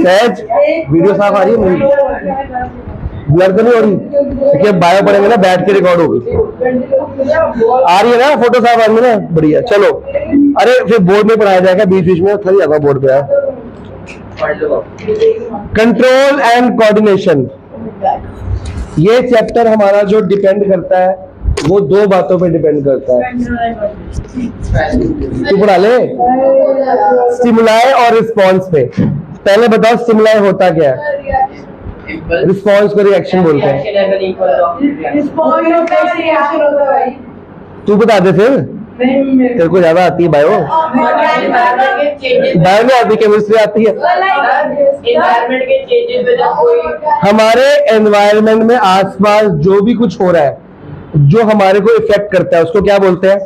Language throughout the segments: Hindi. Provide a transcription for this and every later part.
सहज वीडियो साफ आ रही है मेरी, ब्लर तो नहीं हो रही क्योंकि बायो पड़ेंगे ना, बैठ के रिकॉर्ड होगी। आ रही है ना फोटो साफ आ रही है ना, बढ़िया। चलो, अरे फिर बोर्ड में पढ़ाया जाएगा, बीच बीच में थक जाता बोर्ड पे। कंट्रोल एंड कोऑर्डिनेशन, ये चैप्टर हमारा जो डिपेंड करता है वो दो बातों पे डिपेंड करता है। तू पढ़ा ले, स्टिमुलाई और रिस्पॉन्स पे। पहले बताओ स्टिमुलाई होता क्या है, रिस्पॉन्स को रिएक्शन बोलते हैं। तू बता दे फिर, तेरे को ज्यादा आती है बायो, बायो में आती, केमिस्ट्री आती है। हमारे एनवायरनमेंट में आसपास जो भी कुछ हो रहा है, जो हमारे को इफेक्ट करता है, उसको क्या बोलते हैं।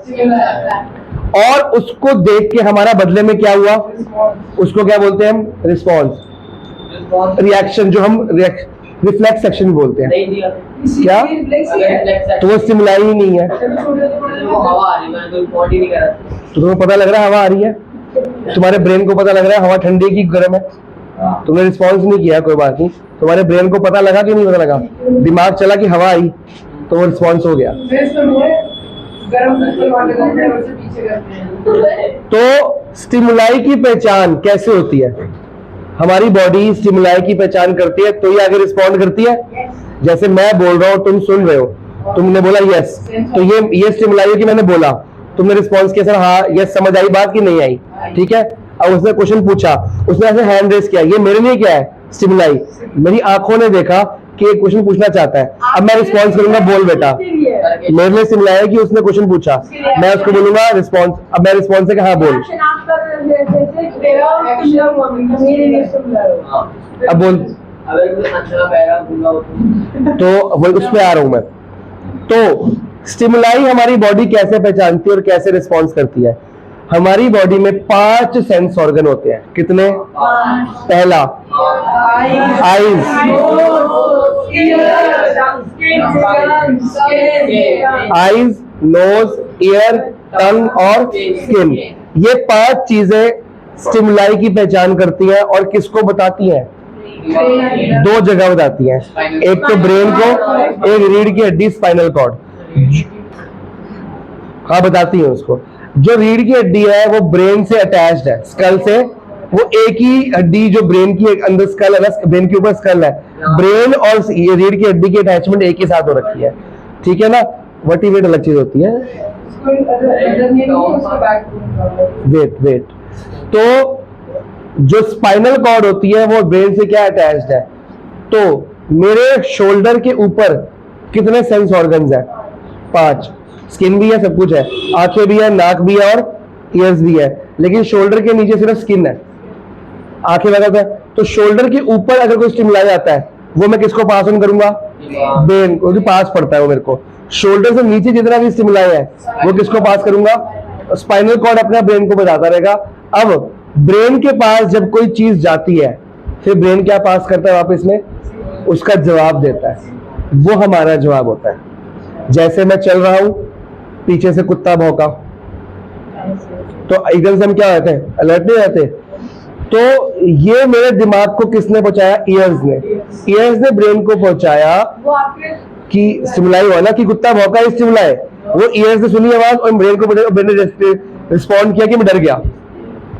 और उसको देख के हमारा बदले में क्या हुआ, उसको क्या बोलते हैं हम, रिस्पॉन्स, रिएक्शन, जो हम रिफ्लेक्स एक्शन बोलते हैं। क्या तो वो स्टिमुलाई ही नहीं है। तो तुम्हें पता लग रहा है हवा आ रही है, तुम्हारे ब्रेन को पता लग रहा है हवा ठंडी की गर्म है, तुमने रिस्पॉन्स नहीं किया, कोई बात नहीं। तुम्हारे ब्रेन को पता लगा कि नहीं पता लगा, दिमाग चला कि हवा आई तो वो रिस्पॉन्स हो गया। तो स्टिमुलाई की पहचान कैसे होती है, हमारी बॉडी स्टिमुलाई की पहचान करती है तो ही आगे रिस्पॉन्ड करती है। जैसे मैं बोल रहा हूँ, तुम सुन रहे हो, तुमने बोला यस, तो ये स्टिमुलाई है कि मैंने बोला, तुमने रिस्पॉन्स किया सर हाँ यस, समझ आई बात कि नहीं आई, ठीक है। अब उसने क्वेश्चन पूछा, उसने ऐसे हैंड रेस किया, ये मेरे लिए क्या है, स्टिमुलाई। मेरी आंखों ने देखा कि एक क्वेश्चन पूछना चाहता है, अब मैं रिस्पॉन्स करूंगा, बोल बेटा। मेरे लिए स्टिमुलाई है कि उसने क्वेश्चन पूछा, मैं उसको बोलूंगा रिस्पॉन्स, अब मैं रिस्पॉन्स है कि हाँ बोल। अब बोल, तो वो उस पे आ रहा हूं मैं। तो स्टिमुलाई हमारी बॉडी कैसे पहचानती है और कैसे रिस्पॉन्स करती है। हमारी बॉडी में 5 सेंस ऑर्गन होते हैं। कितने? पहला आईज, आईज, नोज, ईयर, टंग और स्किन। ये 5 चीजें स्टिमुलाई की पहचान करती हैं और किसको बताती हैं, 2 जगह बताती हैं, एक तो ब्रेन को, एक रीढ़ की हड्डी स्पाइनल कॉर्ड। हाँ बताती है उसको। जो रीढ़ की हड्डी है वो ब्रेन से अटैच्ड है, स्कल से, वो एक ही हड्डी जो ब्रेन की अंदर स्कल है, ब्रेन के ऊपर स्कल है, ब्रेन और ये रीढ़ की हड्डी की अटैचमेंट एक ही साथ हो रखी है, ठीक है ना। वर्टिब्रेट अलग चीज होती है। वेट तो जो स्पाइनल कॉर्ड होती है वो ब्रेन से क्या अटैच्ड है। तो मेरे शोल्डर के ऊपर कितने सेंस ऑर्गन्स है, 5। स्किन भी है, सब कुछ है, आंखें भी है, नाक भी है और ईयर्स भी है, लेकिन शोल्डर के नीचे सिर्फ स्किन है, आंखें वगैरह है। तो शोल्डर के ऊपर अगर कोई स्टिमुलाई आता है वो मैं किसको पास ऑन करूंगा, ब्रेन को, पास पड़ता है वो मेरे को। शोल्डर से नीचे जितना भी स्टिमुलाई है वो किसको पास करूंगा, स्पाइनल कॉर्ड अपना ब्रेन को बताता रहेगा। अब ब्रेन के पास जब कोई चीज जाती है फिर ब्रेन क्या पास करता है वापस में, उसका जवाब देता है, वो हमारा जवाब होता है। जैसे मैं चल रहा हूं, पीछे से कुत्ता भौंका तो एकदम से हम क्या होते हैं, अलर्ट नहीं रहते। तो ये मेरे दिमाग को किसने पहुंचाया, ईयर्स ने। ईयर्स ने ब्रेन को पहुंचाया कि स्टिमुलाई हुआ ना, कि कुत्ता भौंका, स्टिमुलाई, वो ईयर्स ने सुनी आवाज और ब्रेन को, ब्रेन ने रिस्पॉन्ड किया कि मैं डर गया,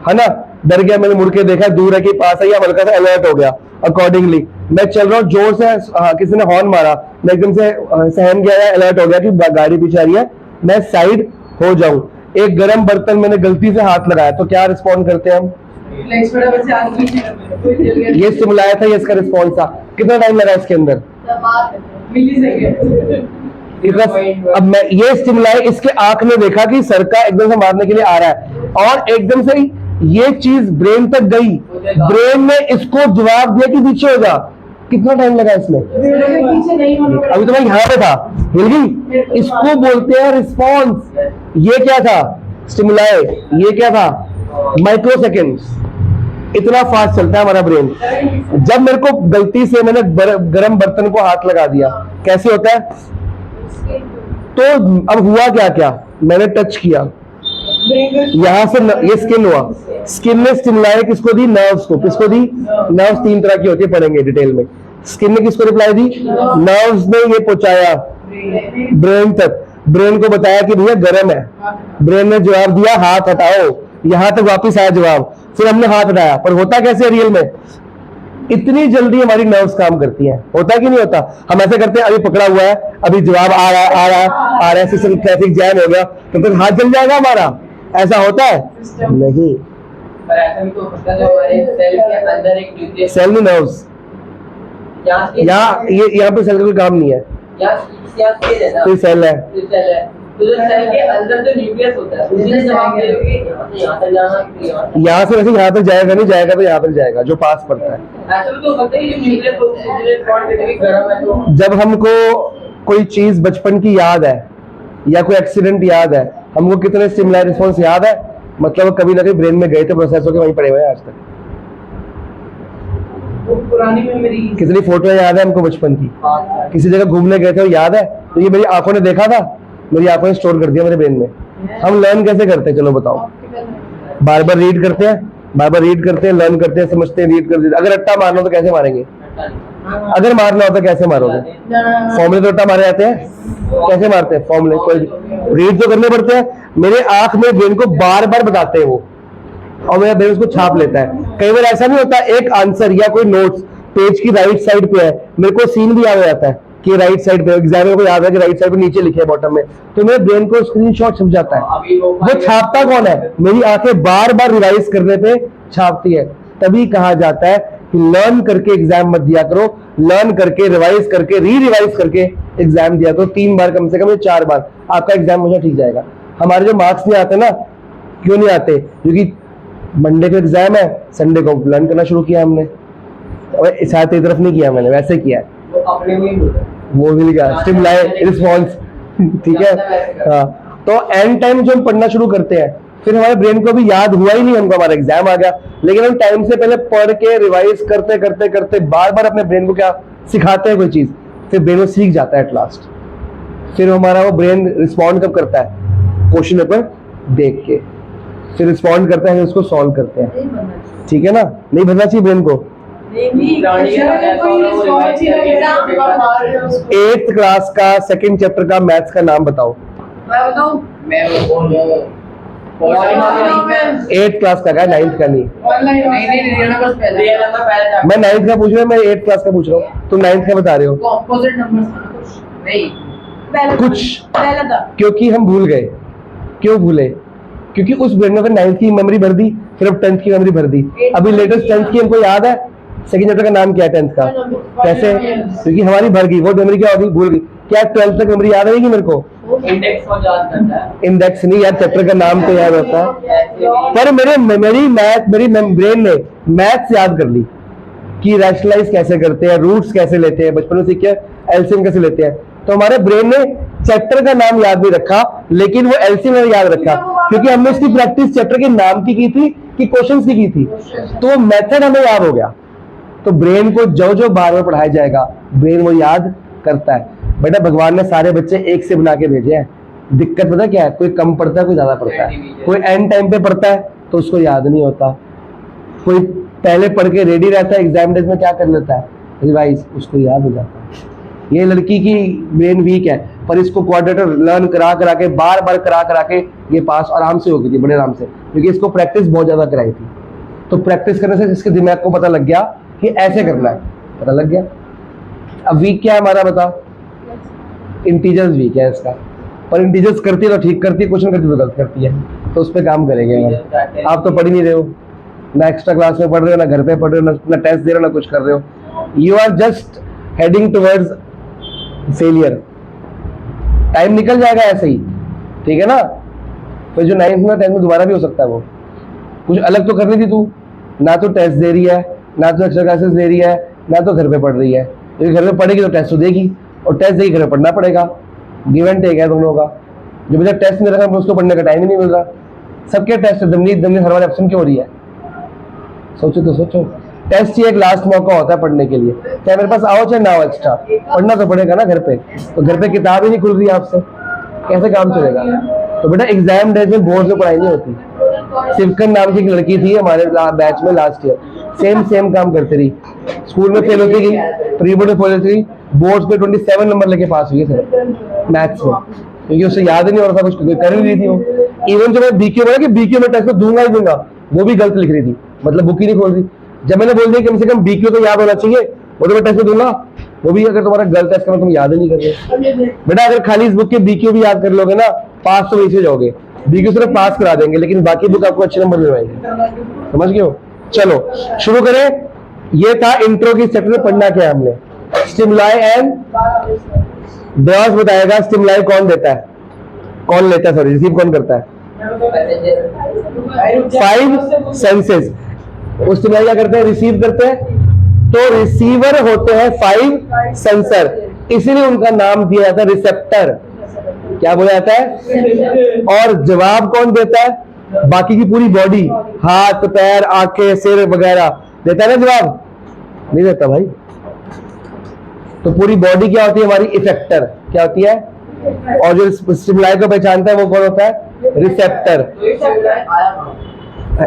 है ना, डर गया, मैंने मुड़ के देखा, दूर है कि पास है, या हल्का सा अलर्ट हो गया। अकॉर्डिंगली मैं चल रहा हूँ, जोर से किसी ने हॉर्न मारा, मैं एकदम से सहम गया या अलर्ट हो गया कि गाड़ी पीछे आ रही है, मैं साइड हो जाऊं। एक गर्म बर्तन मैंने गलती से हाथ लगाया तो क्या रिस्पॉन्ड करते हैं हम, ये स्टिमुलाई था, ये इसका रिस्पॉन्स था। कितना टाइम लगा इसके अंदर, अब मैं ये स्टिमुलाई, इसके आंख ने देखा कि सर का एकदम से मारने के लिए आ रहा है और एकदम से ये चीज ब्रेन तक गई, ब्रेन ने इसको जवाब दिया कि पीछे हो जा। कितना टाइम लगा इसमें, अभी तो मैं यहाँ पे था, हिल गई। इसको बोलते हैं रिस्पॉन्स। ये क्या था, स्टिमुलाई, ये क्या था, माइक्रो सेकेंड्स। इतना फास्ट चलता है हमारा ब्रेन। जब मेरे को गलती से मैंने गरम बर्तन को हाथ लगा दिया, कैसे होता है, तो अब हुआ क्या क्या, मैंने टच किया, यहाँ से ये स्किन हुआ, स्किन ने स्टिमुलाई किसको दी? नर्व्स को। किसको दी? नर्व्स तीन तरह की होती है, पढ़ेंगे डिटेल में। स्किन ने किसको रिप्लाई दी? नर्व्स ने ये पहुंचाया ब्रेन तक, ब्रेन को बताया कि भैया गर्म है, ब्रेन ने जवाब दिया हाथ हटाओ, यहां तक वापस आया जवाब, फिर हमने हाथ हटाया। पर होता कैसे रियल में? इतनी जल्दी हमारी नर्व्स काम करती हैं, होता कि नहीं होता? हम ऐसे करते हैं, अभी पकड़ा हुआ है, अभी जवाब आ रहा है, सिस्टम ट्रैफिक जैम हो गया, तो फिर हाथ जल जाएगा हमारा, ऐसा होता है? नहीं। पर ऐसा भी तो होता है जो हमारे सेल के अंदर एक न्यूक्लियस, सेल में नर्व्स, यहाँ पे सेल का कोई काम नहीं है, कोई सेल है, तो जो सेल के अंदर जो न्यूक्लियस होता है उसने जवाब दिया कि यहाँ तक जाना, यहाँ से वैसे यहाँ तक जाएगा नहीं, जाएगा तो यहाँ तक जाएगा जो पास पड़ता है। ऐसा भी तो होता है कि न्यूक्लियस गर्म है, तो जब हमको कोई चीज बचपन की याद है या कोई एक्सीडेंट याद है, हमको कितने स्टिमुलाई रिस्पॉन्स याद है, मतलब कभी ना कभी ब्रेन में गए थे, प्रोसेस होके वहीं पड़े हुए हैं आज तक। पुरानी मेमोरी, कितनी फोटो याद है हमको बचपन की, किसी जगह घूमने गए थे वो याद है, तो ये मेरी आंखों ने देखा था, मेरी आंखों ने स्टोर कर दिया मेरे ब्रेन में। हम लर्न कैसे करते हैं? चलो बताओ। बार बार रीड करते हैं, बार बार रीड करते हैं, लर्न करते हैं, समझते हैं, रीड करते हैं। अगर रट्टा मारना हो तो कैसे मारेंगे? अगर मारना हो तो कैसे मारोगे? फॉर्मूले तो रट्टा मारे जाते हैं, कैसे मारते हैं फॉर्मूले? कोई रीड तो करने पड़ते हैं। मेरे आंख में ब्रेन को बार बार बताते हैं वो, और मेरा ब्रेन उसको छाप लेता है। कई बार ऐसा नहीं होता, एक आंसर या कोई नोट्स पेज की राइट साइड पे है, मेरे को सीन भी याद हो जाता है कि राइट साइड पे, एग्जाम को याद है कि राइट साइड पे नीचे लिखे है बॉटम में, तो मेरे ब्रेन को स्क्रीनशॉट छप जाता है। वो छापता कौन है? मेरी आंखें बार बार रिवाइज करने पे छापती है। तभी कहा जाता है कि लर्न करके एग्जाम मत दिया करो, लर्न करके, रिवाइज करके, री रिवाइज करके एग्जाम दिया करो। 3 बार कम से कम, 4 बार, आपका एग्जाम मुझे ठीक जाएगा। हमारे जो मार्क्स नहीं आते ना, क्यों नहीं आते? क्योंकि मंडे को एग्जाम है, संडे को लर्न करना शुरू किया हमने, और शायद तेरी तरफ नहीं किया मैंने, वैसे किया है, वो मिल गया स्टिमुलाई रिस्पॉन्स। ठीक है, हाँ। तो एंड टाइम जो हम पढ़ना शुरू करते हैं, फिर हमारे ब्रेन को भी याद हुआ ही नहीं, हमको हमारा एग्जाम आ गया, लेकिन हम टाइम से पहले पढ़ के रिवाइज करते करते करते बार बार अपने ब्रेन को क्या सिखाते हैं कोई चीज, फिर ब्रेन वो सीख जाता है एट लास्ट। फिर हमारा वो ब्रेन रिस्पॉन्ड कब करता है? क्वेश्चन पेपर देख के, फिर रिस्पॉन्ड करता है, उसको सॉल्व करते हैं। ठीक है ना? नहीं भरना चाहिए ब्रेन को। 8th क्लास का 2nd चैप्टर का मैथ्स का नाम बताओ। मैं बताऊं? 8th क्लास का, 9th का नहीं। मैं 9th का पूछ रहा हूँ, मैं 8th क्लास का पूछ रहा हूँ, तुम 9th का बता रहे हो। ऑपोजिट नंबर्स नहीं, कुछ क्योंकि हम भूल गए। क्यों भूले? क्योंकि उस ब्रेन में 9th की मेमोरी भर दी, फिर अब 10th की मेमोरी भर दी। अभी लेटेस्ट 10th की हमको याद है। 2nd चैप्टर का नाम क्या है 10th का? कैसे? क्योंकि हमारी भर गई वो मेमोरी, क्या होगी? भूल गई। क्या 12th तक मेमोरी याद रहेगी मेरे को? इंडेक्स को याद करता है। इंडेक्स नहीं यार, चैप्टर का नाम तो याद होता है। पर मेरी ब्रेन ने मैथ्स याद कर ली कि रैशनलाइज कैसे करते हैं, रूट्स कैसे लेते हैं, बचपन में सीखे, एलसीएम कैसे लेते हैं। तो हमारे ब्रेन ने चैप्टर का नाम याद नहीं रखा, लेकिन वो एलसीएम याद रखा, क्योंकि हमने उसकी प्रैक्टिस चैप्टर के नाम की थी कि क्वेश्चंस की थी, तो मेथड हमें याद हो गया। तो ब्रेन को जो जो बार बार पढ़ाया जाएगा, ब्रेन वो याद करता है। बेटा भगवान ने सारे बच्चे एक से बना के भेजे हैं। दिक्कत पता क्या है? कोई कम पढ़ता है, कोई ज्यादा पढ़ता है, कोई एंड टाइम पे पढ़ता है तो उसको याद नहीं होता, कोई पहले पढ़ के रेडी रहता है, एग्जाम डेज में क्या कर लेता है? रिवाइज, उसको याद हो जाता है। ये लड़की की ब्रेन वीक है, पर इसको क्वाड्रेटर लर्न करा करा के, बार बार करा के ये पास आराम से हो गई थी, बड़े आराम से, क्योंकि इसको प्रैक्टिस बहुत ज्यादा कराई थी। तो प्रैक्टिस करने से इसके दिमाग को पता लग गया कि ऐसे करना है, पता लग गया। अब वीक क्या है हमारा, बता? इंटीजर्स वीक है इसका, पर इंटीजर्स करती है तो ठीक करती है, क्वेश्चन करती है तो गलत करती है, तो उस पर काम करेंगे हम। आप तो पढ़ ही नहीं रहे हो, ना एक्स्ट्रा क्लास में पढ़ रहे हो, ना घर पे पढ़ रहे हो, ना टेस्ट दे रहे हो, ना कुछ कर रहे हो। You are just heading towards failure. Time निकल जाएगा ऐसे ही, ठीक है ना? तो जो 9th में 10th में दोबारा भी हो सकता है। वो कुछ अलग तो कर रही थी तू, ना तो टेस्ट दे रही है, ना तो एक्स्ट्रा क्लासेस दे रही है, ना तो घर पे पढ़ रही है। क्योंकि घर में पढ़ेगी तो टेस्ट तो देगी, और टेस्ट देगी घर में पढ़ना पड़ेगा। गिव एंड टेक है तुम लोगों का। जो मुझे टेस्ट नहीं रखा, उसको पढ़ने का टाइम ही नहीं मिल रहा। सबके टेस्ट दमनी हर बार एब्सेंट क्यों हो रही है? सोचो तो सोचो। टेस्ट ही एक लास्ट मौका होता है पढ़ने के लिए, चाहे मेरे पास आओ चाहे ना आओ, एक्स्ट्रा पढ़ना तो पड़ेगा ना घर पे। तो घर पे किताब ही नहीं खुल रही आपसे, कैसे काम चलेगा? तो बेटा एग्जाम डेज में बोर्ड में पढ़ाई नहीं होती। सिमकन नाम की एक लड़की थी हमारे बैच में लास्ट ईयर, सेम काम करती रही, स्कूल में फेल होती गई, प्री बोर्ड में फेल होती गई, बोर्ड्स पे 27 नंबर लेके पास हुई है सर मैथ्स में, क्योंकि उससे याद ही नहीं हो रहा था, कुछ कर ही रही थी वो। इवन जब मैं बीके बोला कि बीके में टेस्ट दूंगा ही दूंगा, वो भी गलत लिख रही थी, मतलब बुक ही नहीं खोल रही। जब मैंने बोल दिया कम से कम बीके तो याद होना चाहिए, वो तो मैं टेस्ट दूंगा, वो भी अगर तुम्हारा गलत टेस्ट करना तुम याद ही नहीं कर रहे। बेटा अगर खाली इस बुक के बीके भी याद कर लोगे ना, पास तो वैसे जाओगे, बीके सिर्फ पास करा देंगे, लेकिन बाकी बुक आपको अच्छे नंबर मिलवाएगी। समझ गए हो? चलो शुरू करें। ये था इंट्रो की सेक्टर में पढ़ना क्या है हमने, स्टिमुलाई एंड ब्रॉस बताएगा स्टिमुलाई कौन देता है, कौन लेता है, सॉरी रिसीव कौन करता है। 5 सेंसेस, उस स्टिमुलाई क्या करते हैं, रिसीव करते हैं। तो रिसीवर होते हैं 5 सेंसर, इसीलिए उनका नाम दिया जाता है रिसेप्टर। क्या बोला जाता है? और जवाब कौन देता है? बाकी की पूरी बॉडी, हाथ पैर आंखें सिर वगैरह देता है ना जवाब? नहीं देता भाई। तो पूरी बॉडी क्या होती है हमारी? इफेक्टर। क्या होती है? और जो स्टिमुलाई को पहचानता है वो कौन होता है? रिसेप्टर।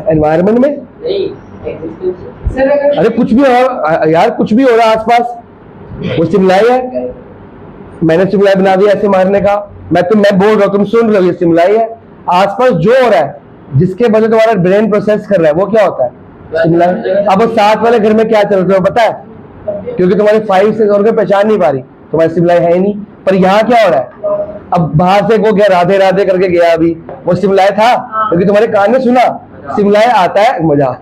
एनवायरमेंट में अरे कुछ भी हो यार, कुछ भी हो रहा है आसपास, वो स्टिमुलाई है। मैंने स्टिमुलाई बना दिया ऐसे मारने का, मैं बोल रहा हूँ, तुम सुन रहे हो, ये स्टिमुलाई है। आसपास जो हो रहा है, जिसके वजह तुम्हारा ब्रेन प्रोसेस कर रहा है, वो क्या होता है? स्टिमुलाई। अब साथ वाले घर में क्या चल रहा है पता है? क्योंकि तुम्हारे 5 सेंस ऑर्गन पहचान नहीं पा रही, तुम्हारी स्टिमुलाई है ही नहीं। पर यहाँ क्या हो रहा है? अब बाहर से वो गया, राधे राधे करके गया, अभी वो स्टिमुलाई था, क्योंकि तुम्हारे कान में सुना। स्टिमुलाई आता है, मजा,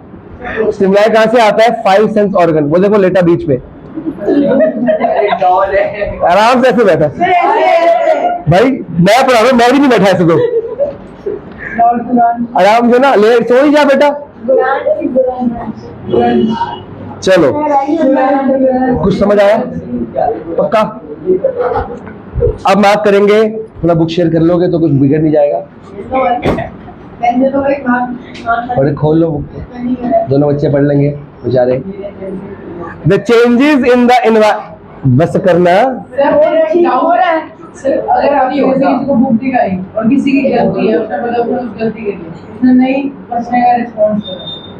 स्टिमुलाई कहां से आता है? 5 सेंस ऑर्गन। वो देखो लेटा बीच पे, आराम से ऐसे बैठा। भाई मैं पढ़ा रहा हूं, मैं भी नहीं बैठा ऐसे, तो आराम से ना ले, सो ही जा बेटा। चलो कुछ समझ आया? पक्का? अब मार्क करेंगे, थोड़ा बुक शेयर कर लोगे तो कुछ बिगड़ नहीं जाएगा। और खोल लो बुक, दोनों बच्चे पढ़ लेंगे बेचारे। The changes in the environment, बस करना। अगर आप किसी को बुक दिखाई और किसी की गलती है, उसने मतलब कुछ गलती करी, उसने नहीं बचने का रिस्पॉन्स करा,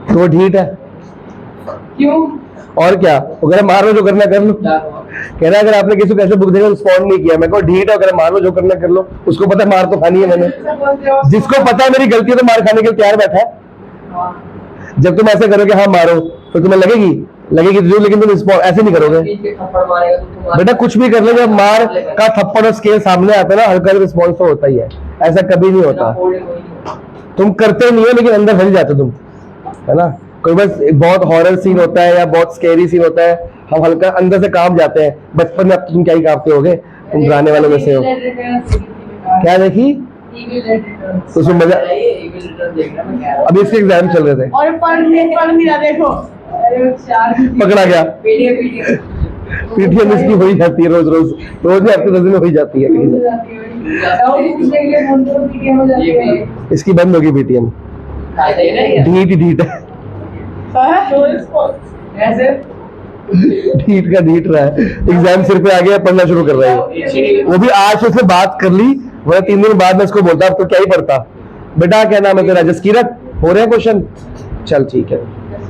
तो वो ठीक है। क्यों? और क्या? अगर मारो जो करना कर लो। कह रहा है अगर आपने किसी को ऐसे बुक देगा रिस्पॉन्ड नहीं किया, मैं को ढीठ है, अगर मारो जो करना कर लो। उसको पता है मार तो खानी है मैंने, जिसको पता है मेरी गलती है तो मार खाने के लिए तैयार बैठा है। जब तुम ऐसे करोगे हाँ मारो, तो तुम्हें लगेगी जरूर, लेकिन तुम रिस्पॉन्ड ऐसे नहीं करोगे। बेटा कुछ भी कर लो, जब मार का थप्पड़ और स्केल सामने आता है ना, हल्का रिस्पॉन्स तो होता ही है, ऐसा कभी नहीं होता। तुम करते नहीं हो लेकिन अंदर फंस जाते तुम, है ना। कोई बस बहुत हॉरर सीन होता है या बहुत स्कैरी सीन होता है, हम हल्का अंदर से कांप जाते हैं। बचपन में अब तुम क्या ही कांपते होगे, तुम डराने वालों में से हो। क्या देखी? उसमें मजा। अभी इसके एग्जाम चल रहे थे और पढ़ नहीं रहा, देखो पकड़ा गया। पीटीएम इसकी हो ही जाती है, रोज नहीं, हफ्ते 10 दिन में हो ही जाती है। इसकी बंद होगी पीटीएम, ढीठ है, ढीठ का ढीठ रहा है। एग्जाम सिर पे आ गया, पढ़ना शुरू कर रहा है। वो भी आज उससे बात कर ली, वरना 3 दिन बाद में इसको बोलता अब तो क्या ही पढ़ता। बेटा क्या नाम है तेरा? जसकीरत। हो रहे हैं क्वेश्चन? चल ठीक है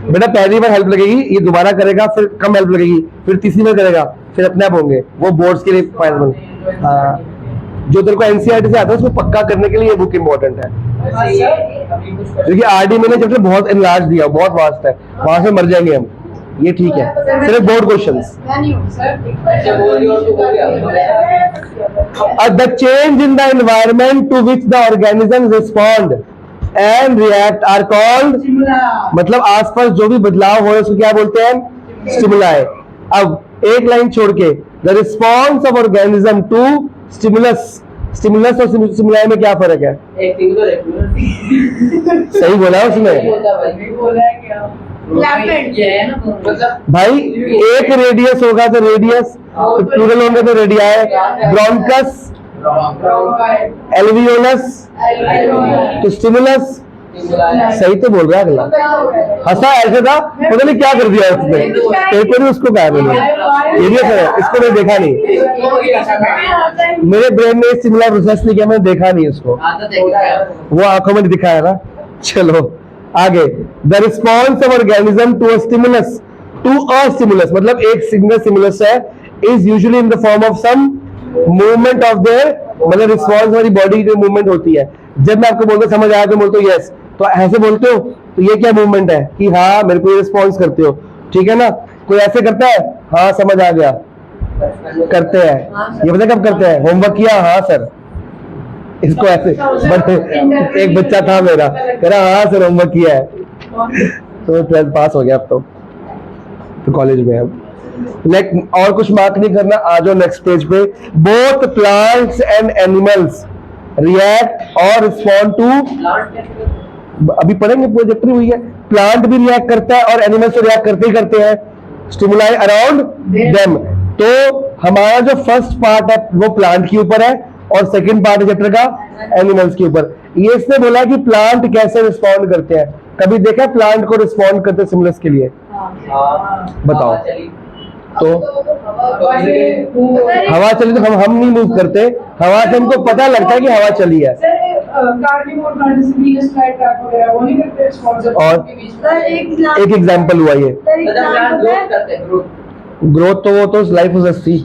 बेटा, पहली बार हेल्प लगेगी, ये दोबारा करेगा फिर कम हेल्प लगेगी, फिर तीसरी बार करेगा, फिर अपने आप होंगे वो बोर्ड्स के लिए फायदेमंद। हाँ, जो तेरे को एनसीईआरटी से आता है उसको पक्का करने के लिए ये बुक इंपॉर्टेंट है, क्योंकि आरडी मैंने चैप्टर बहुत एनलार्ज दिया, बहुत वास्ट है, वहां से मर जाएंगे हम। ये ठीक है, सिर्फ board questions. The change in the environment to which the organism respond and react are called, मतलब आसपास जो भी बदलाव हो रहा है उसको क्या बोलते हैं? स्टिमुलाई। अब एक लाइन छोड़ के, the response of organism to stimulus. Stimulus और स्टिमुलाई में क्या फर्क है? सही बोला उसने भाई। एक रेडियस होगा तो रेडियस, तो प्लूरल होंगे तो रेडियाई। ब्रोंकस, एल्वियोलस, तो स्टिमुलस, सही तो बोल रहा है अगला, हंसा ऐसे था, पता नहीं क्या कर दिया उसने, पेपर में उसको कहा मैंने, ये भी है, इसको मैंने देखा नहीं, मेरे ब्रेन में सिमिलर प्रोसेस नहीं किया, मैंने देखा नहीं उसको, वो आंखों में दिखाया ना। चलो आगे, the response of organism to a stimulus, मतलब एक सिंगल स्टिमुलस है, is usually in the form of some movement of there, मतलब रिस्पॉन्स हमारी बॉडी की मूवमेंट होती है। जब मैं आपको बोलता समझ आया तो बोलते हो यस, तो ऐसे बोलते हो तो ये क्या मूवमेंट है कि हाँ मेरे को रिस्पॉन्स करते हो, ठीक है ना। कोई ऐसे करता है, हाँ समझ आ गया, करते हैं, ये पता कब करते हैं, होमवर्क किया, हाँ सर, इसको ऐसे, बट एक बच्चा था मेरा, कह रहा हाँ सर होमवर्क किया है, तो 12th पास हो गया, अब तो कॉलेज में अब और कुछ मार्क नहीं करना। आ जाओ नेक्स्ट पेज पे। Both plants and animals react और रिस्पॉन्ड टू, अभी पढ़ेंगे, प्रोजेक्ट हुई है, प्लांट भी रिएक्ट करता है और एनिमल्स तो रिएक्ट करते ही करते हैं, स्टिमुलाई अराउंड देम। तो हमारा जो फर्स्ट पार्ट है वो प्लांट के ऊपर है और सेकंड पार्ट है चैप्टर का एनिमल्स के ऊपर। ये इसने बोला कि प्लांट कैसे रिस्पॉन्ड करते हैं, कभी देखा प्लांट को रिस्पॉन्ड करते स्टिमुलस के लिए, बताओ। तो हवा चली तो हम नहीं मूव करते, हवा से हमको पता लगता है कि हवा चली है। और एक एग्जांपल हुआ ये, ग्रोथ तो वो तो लाइफ प्रोसेस थी,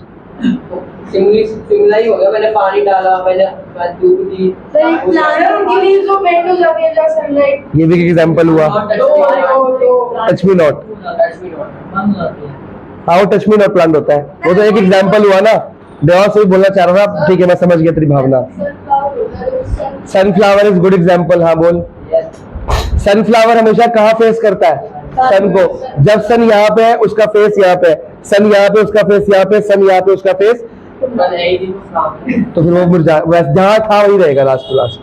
सिमिलाई हो गया, मैंने पानी डाला, मैंने धूप दी, ये भी एक एग्जांपल हुआ। Touch me not, how touch me not plant होता है, वो तो एक एग्जांपल हुआ ना। देवा से भी बोलना चाह रहा था, ठीक है मैं समझ गया तेरी भावना। सनफ्लावर इज गुड एग्जांपल, हाँ बोल। सनफ्लावर हमेशा कहाँ फेस करता है, सन को। जब सन यहाँ पे है उसका फेस यहाँ पे, सन यहाँ पे उसका फेस यहाँ पे, सन यहाँ पे उसका फेस, तो फिर वो मुरझा, जहाँ था वही रहेगा लास्ट टू लास्ट।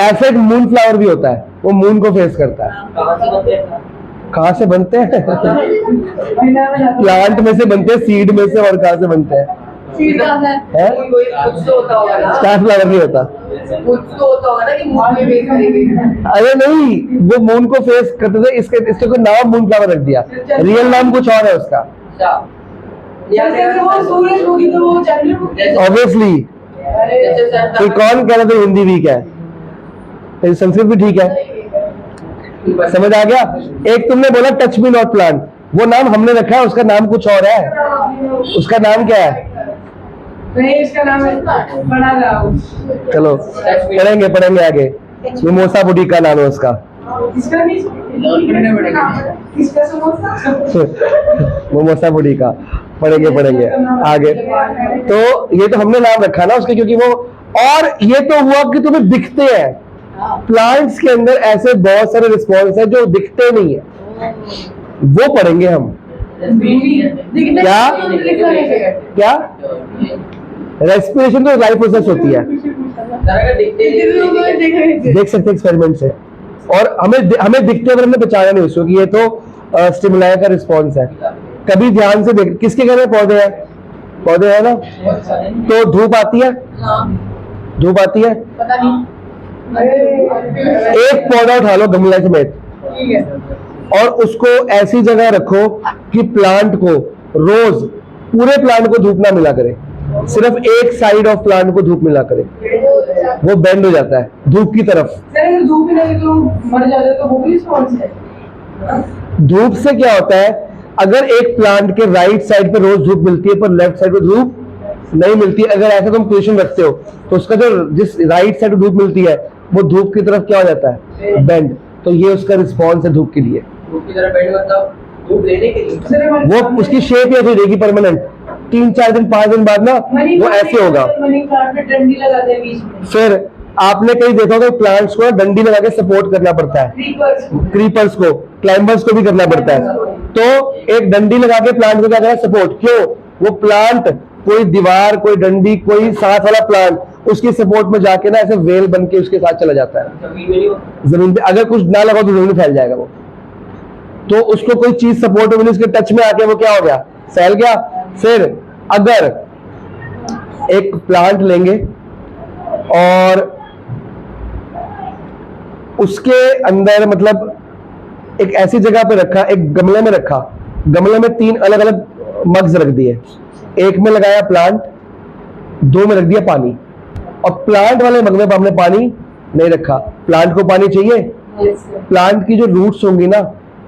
ऐसे मून फ्लावर भी होता है, वो मून को फेस करता है। कहाँ से बनते हैं? प्लांट में से बनते हैं, सीड में से, और कहाँ से बनते हैं? स्टार फ्लावर नहीं होता, अरे नहीं, वो मून को फेस करते थे, इसके को नाम मून फ्लावर रख दिया, रियल नाम कुछ और है उसका। ऑब्वियसली तो कौन कह रहा था हिंदी वीक है, संस्कृत भी ठीक है, समझ आ गया। एक तुमने बोला टच मी नॉट प्लांट, वो नाम हमने रखा है, उसका नाम कुछ और है, उसका नाम क्या है? इसका नाम है चलो पढ़ेंगे आगे। मिमोसा बुटीका नाम है उसका, मिमोसा बुटीका, पढ़ेंगे आगे। तो ये तो हमने नाम रखा ना उसके, क्योंकि वो, और ये तो हुआ कि तुम्हें दिखते हैं, प्लांट्स के अंदर ऐसे बहुत सारे रिस्पॉन्स है जो दिखते नहीं है, वो पढ़ेंगे हम। क्या रेस्पिरेशन तो लाइफ प्रोसेस होती है, देख सकते एक्सपेरिमेंट से, और हमें दिखते हुए हमने पहचाना नहीं उसको कि ये तो स्टिमुलाई का रिस्पॉन्स है। कभी ध्यान से देख, किसके घर में पौधे हैं ना, तो धूप आती है, पता नहीं, एक पौधा उठा लो गमला समेत और उसको ऐसी जगह रखो कि प्लांट को रोज, पूरे प्लांट को धूप ना मिला करे, सिर्फ एक साइड ऑफ प्लांट को धूप मिला करे, वो बेंड हो जाता है धूप की तरफ। अगर धूप ही लगे तो मर जाता है, तो वो भी रिस्पॉन्स है। धूप से क्या होता है, अगर एक प्लांट के राइट साइड पे रोज धूप मिलती है पर लेफ्ट साइड पे धूप नहीं मिलती, अगर ऐसा तुम पोजीशन रखते हो तो उसका जो जिस राइट साइड धूप मिलती है वो धूप की तरफ क्या हो जाता है, बेंड। तो ये उसका रिस्पॉन्स है धूप के लिए, धूप की तरफ बेंड मतलब धूप लेने के लिए, वो उसकी शेप ऐसी रहेगी परमानेंट, 3-4 दिन 5 दिन बाद ना वो ऐसे होगा। डंडी लगाते हैं बीच में। फिर आपने कहीं देखा होगा प्लांट्स को डंडी लगा के सपोर्ट करना पड़ता है, क्रीपर्स को, क्लाइंबर्स को भी करना पड़ता है। तो एक डंडी लगा के प्लांट को क्या करना, सपोर्ट। क्यों? वो प्लांट कोई दीवार, कोई डंडी, कोई साथ वाला प्लांट उसकी सपोर्ट में जाके ना ऐसे वेल बन के उसके साथ चला जाता है जमीन पे। अगर कुछ ना लगा तो जमीन में फैल जाएगा वो, तो उसको कोई चीज सपोर्ट मिली, उसके टच में आके वो क्या हो गया, फैल गया। फिर अगर एक प्लांट लेंगे और उसके अंदर मतलब एक ऐसी जगह पे रखा, एक गमले में रखा, गमले में 3 अलग अलग मग्स रख दिए, एक में लगाया प्लांट, 2 में रख दिया पानी, और प्लांट वाले मग में हमने पानी नहीं रखा। प्लांट को पानी चाहिए, प्लांट की जो रूट्स होंगी ना,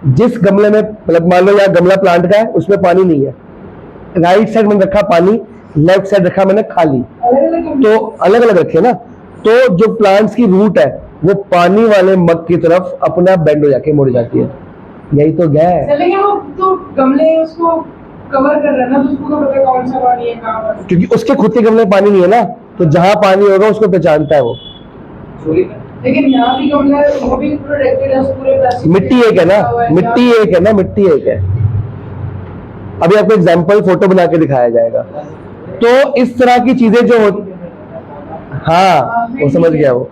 जिस गमले में मतलब मान लो यार गमला प्लांट का है, उसमें पानी नहीं है, राइट साइड मैंने रखा पानी, लेफ्ट साइड रखा मैंने खाली, तो अलग अलग रखे ना, तो जो प्लांट्स की रूट है वो पानी वाले मग की तरफ अपने आप बेंड हो जाके मुड़ जाती है। यही तो गया है, लेकिन वो तो गमले उसको कवर कर रहा है ना, तो उसको तो पता कौन सा पानी है कहाँ पर। क्योंकि उसके खुद के गमले में पानी नहीं है ना, तो जहां पानी होगा उसको पहचानता है वो। लेकिन यहाँ भी गमला है, वो भी प्रोटेक्टेड है, उस पूरे प्लास्टिक मिट्टी एक है ना, मिट्टी एक है ना, मिट्टी एक है। अभी आपको एग्जांपल फोटो बना के दिखाया जाएगा। तो इस तरह की चीजें जो होती, हाँ वो समझ गया वो।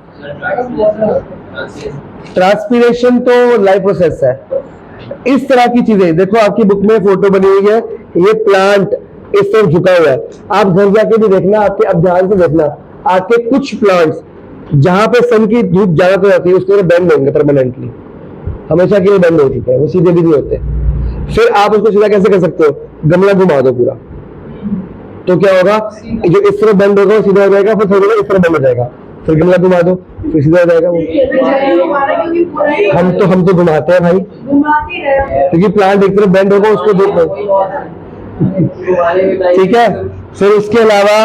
ट्रांसपीरेशन तो लाइव प्रोसेस है। इस तरह की चीजें देखो, आपकी बुक में फोटो बनी हुई है, ये प्लांट इस तरफ झुका हुआ है, आप घर जाके भी देखना, आपके अब ध्यान से देखना, आपके कुछ प्लांट्स जहां पे सन की धूप ज्यादा तो रहती है उसके बेंड होंगे परमानेंटली, हमेशा के लिए बेंड हो चुके हैं, वो सीधे भी नहीं होते। फिर आप उसको सीधा कैसे कर सकते हो, गमला घुमा दो पूरा, तो क्या होगा, जो इस तरफ बेंड होगा वो सीधा हो जाएगा, फिर थोड़ा इस तरफ बेंड हो जाएगा, फिर गमला घुमा दो, फिर सीधा हो जाएगा वो। हम तो घुमाते हैं भाई, क्योंकि प्लांट एक तरफ बेंड होगा उसको देखो, ठीक है। फिर उसके अलावा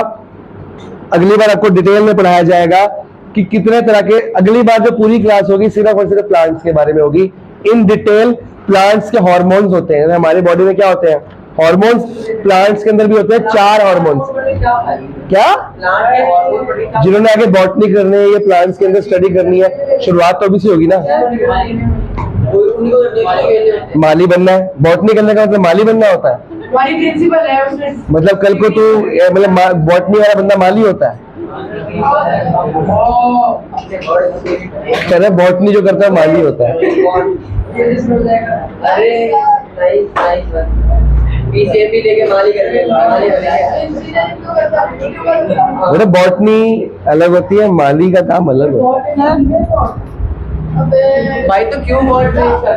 अगली बार आपको डिटेल में पढ़ाया जाएगा कि कितने तरह के, अगली बार जो पूरी क्लास होगी सिर्फ और सिर्फ प्लांट्स के बारे में होगी इन डिटेल। प्लांट्स के हार्मोन्स होते हैं, हमारी बॉडी में क्या होते हैं हार्मोन्स, प्लांट्स के अंदर भी होते हैं 4 हार्मोन्स। क्या जिन्होंने आगे बॉटनी करनी है, ये प्लांट्स के अंदर स्टडी करनी है, शुरुआत तो अभी से होगी ना, माली बनना है, बॉटनी करने का मतलब माली बनना होता है, हमारी प्रिंसिपल है उसमें, मतलब कल को तू मतलब बॉटनी वाला बंदा माली होता है, कह रहे बॉटनी जो करता है माली होता है। अरे बॉटनी अलग होती है, माली का काम अलग होता है भाई तो क्यों बॉटनी